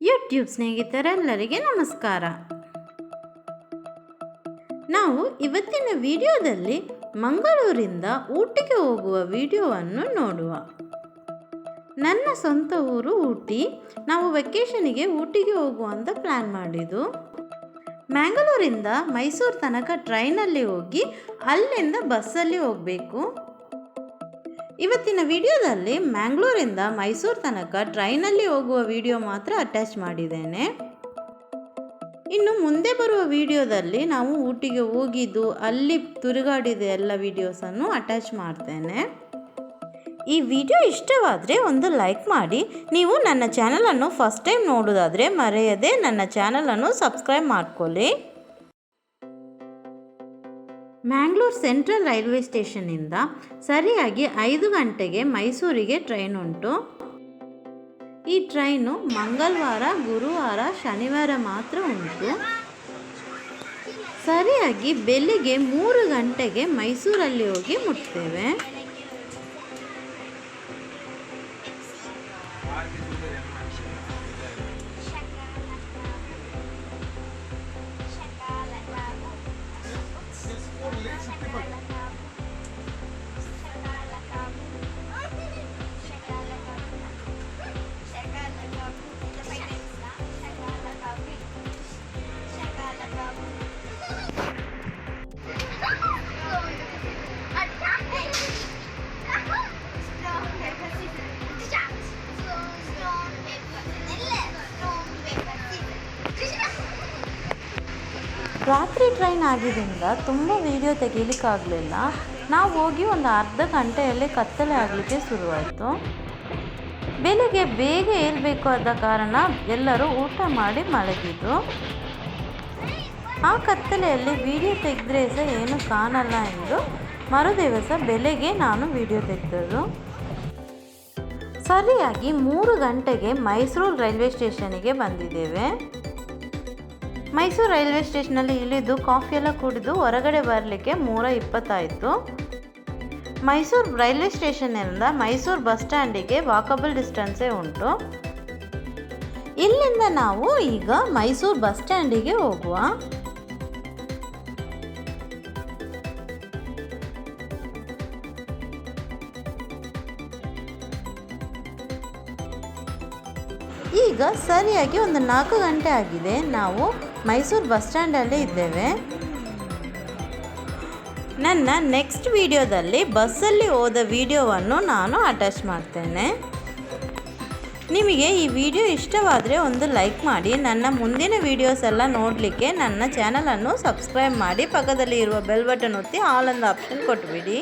YouTube ಸ್ನೇಹಿತರೆಲ್ಲರಿಗೆ ನಮಸ್ಕಾರ. ನಾವು ಇವತ್ತಿನ ವಿಡಿಯೋದಲ್ಲಿ ಮಂಗಳೂರಿಂದ ಊಟಿಗೆ ಹೋಗುವ ವಿಡಿಯೋವನ್ನು ನೋಡುವ. ನನ್ನ ಸ್ವಂತ ಊರು ಊಟಿ. ನಾವು ವೆಕೇಷನಿಗೆ ಊಟಿಗೆ ಹೋಗುವಂತ ಪ್ಲ್ಯಾನ್ ಮಾಡಿದ್ದು. ಮ್ಯಾಂಗಳೂರಿಂದ ಮೈಸೂರು ತನಕ ಟ್ರೈನಲ್ಲಿ ಹೋಗಿ ಅಲ್ಲಿಂದ ಬಸ್ಸಲ್ಲಿ ಹೋಗಬೇಕು. ಇವತ್ತಿನ ವಿಡಿಯೋದಲ್ಲಿ ಮ್ಯಾಂಗ್ಳೂರಿಂದ ಮೈಸೂರು ತನಕ ಟ್ರೈನಲ್ಲಿ ಹೋಗುವ ವಿಡಿಯೋ ಮಾತ್ರ ಅಟ್ಯಾಚ್ ಮಾಡಿದ್ದೇನೆ. ಇನ್ನು ಮುಂದೆ ಬರುವ ವಿಡಿಯೋದಲ್ಲಿ ನಾವು ಊಟಿಗೆ ಹೋಗಿದ್ದು ಅಲ್ಲಿ ತಿರುಗಾಡಿದ ಎಲ್ಲ ವಿಡಿಯೋಸನ್ನು ಅಟ್ಯಾಚ್ ಮಾಡ್ತೇನೆ. ಈ ವಿಡಿಯೋ ಇಷ್ಟವಾದರೆ ಒಂದು ಲೈಕ್ ಮಾಡಿ. ನೀವು ನನ್ನ ಚಾನಲನ್ನು ಫಸ್ಟ್ ಟೈಮ್ ನೋಡೋದಾದರೆ ಮರೆಯದೆ ನನ್ನ ಚಾನಲನ್ನು ಸಬ್ಸ್ಕ್ರೈಬ್ ಮಾಡ್ಕೊಳ್ಳಿ. ಮ್ಯಾಂಗ್ಳೂರ್ ಸೆಂಟ್ರಲ್ ರೈಲ್ವೆ ಸ್ಟೇಷನ್ನಿಂದ ಸರಿಯಾಗಿ 5 ಗಂಟೆಗೆ ಮೈಸೂರಿಗೆ ಟ್ರೈನ್ ಉಂಟು. ಈ ಟ್ರೈನು ಮಂಗಳವಾರ, ಗುರುವಾರ, ಶನಿವಾರ ಮಾತ್ರ ಉಂಟು. ಸರಿಯಾಗಿ ಬೆಳಿಗ್ಗೆ 3 ಗಂಟೆಗೆ ಮೈಸೂರಲ್ಲಿ ಹೋಗಿ ಮುಟ್ತೇವೆ. ರಾತ್ರಿ ಟ್ರೈನ್ ಆಗಿದ್ದರಿಂದ ತುಂಬ ವಿಡಿಯೋ ತೆಗೀಲಿಕ್ಕಾಗಲಿಲ್ಲ. ನಾವು ಹೋಗಿ ಒಂದು ಅರ್ಧ ಗಂಟೆಯಲ್ಲಿ ಕತ್ತಲೆ ಆಗಲಿಕ್ಕೆ ಶುರುವಾಯಿತು. ಬೆಳಿಗ್ಗೆ ಬೇಗ ಏಳಬೇಕು ಆದ ಕಾರಣ ಎಲ್ಲರೂ ಊಟ ಮಾಡಿ ಮಲಗಿದ್ದು. ಆ ಕತ್ತಲೆಯಲ್ಲಿ ವಿಡಿಯೋ ತೆಗೆದ್ರೆ ಸಹ ಏನು ಕಾಣಲ್ಲ ಎಂದು ಮರುದಿವಸ ಬೆಳಗ್ಗೆ ನಾನು ವಿಡಿಯೋ ತೆಗೆದದ್ದು. ಸರಿಯಾಗಿ 3 ಗಂಟೆಗೆ ಮೈಸೂರು ರೈಲ್ವೆ ಸ್ಟೇಷನಿಗೆ ಬಂದಿದ್ದೇವೆ. ಮೈಸೂರು ರೈಲ್ವೆ ಸ್ಟೇಷನಲ್ಲಿ ಇಳಿದು ಕಾಫಿ ಎಲ್ಲ ಕುಡಿದು ಹೊರಗಡೆ ಬರಲಿಕ್ಕೆ 3:20 ಆಯಿತು. ಮೈಸೂರು ರೈಲ್ವೆ ಸ್ಟೇಷನ್ನಿಂದ ಮೈಸೂರು ಬಸ್ ಸ್ಟ್ಯಾಂಡಿಗೆ ವಾಕಬಲ್ ಡಿಸ್ಟೆನ್ಸೇ ಉಂಟು. ಇಲ್ಲಿಂದ ನಾವು ಈಗ ಮೈಸೂರು ಬಸ್ ಸ್ಟ್ಯಾಂಡಿಗೆ ಹೋಗುವ. ಈಗ ಸರಿಯಾಗಿ ಒಂದು 4 ಗಂಟೆ ಆಗಿದೆ. ನಾವು ಮೈಸೂರು ಬಸ್ ಸ್ಟ್ಯಾಂಡಲ್ಲೇ ಇದ್ದೇವೆ. ನನ್ನ ನೆಕ್ಸ್ಟ್ ವಿಡಿಯೋದಲ್ಲಿ ಬಸ್ಸಲ್ಲಿ ಹೋದ ವಿಡಿಯೋವನ್ನು ನಾನು ಅಟ್ಯಾಚ್ ಮಾಡ್ತೇನೆ. ನಿಮಗೆ ಈ ವಿಡಿಯೋ ಇಷ್ಟವಾದರೆ ಒಂದು ಲೈಕ್ ಮಾಡಿ. ನನ್ನ ಮುಂದಿನ ವಿಡಿಯೋಸ್ ಎಲ್ಲ ನೋಡಲಿಕ್ಕೆ ನನ್ನ ಚಾನಲನ್ನು ಸಬ್ಸ್ಕ್ರೈಬ್ ಮಾಡಿ. ಪಕ್ಕದಲ್ಲಿ ಇರುವ ಬೆಲ್ ಬಟನ್ ಒತ್ತಿ ಆಲ್ ಅಂತ ಆಪ್ಷನ್ ಕೊಟ್ಬಿಡಿ.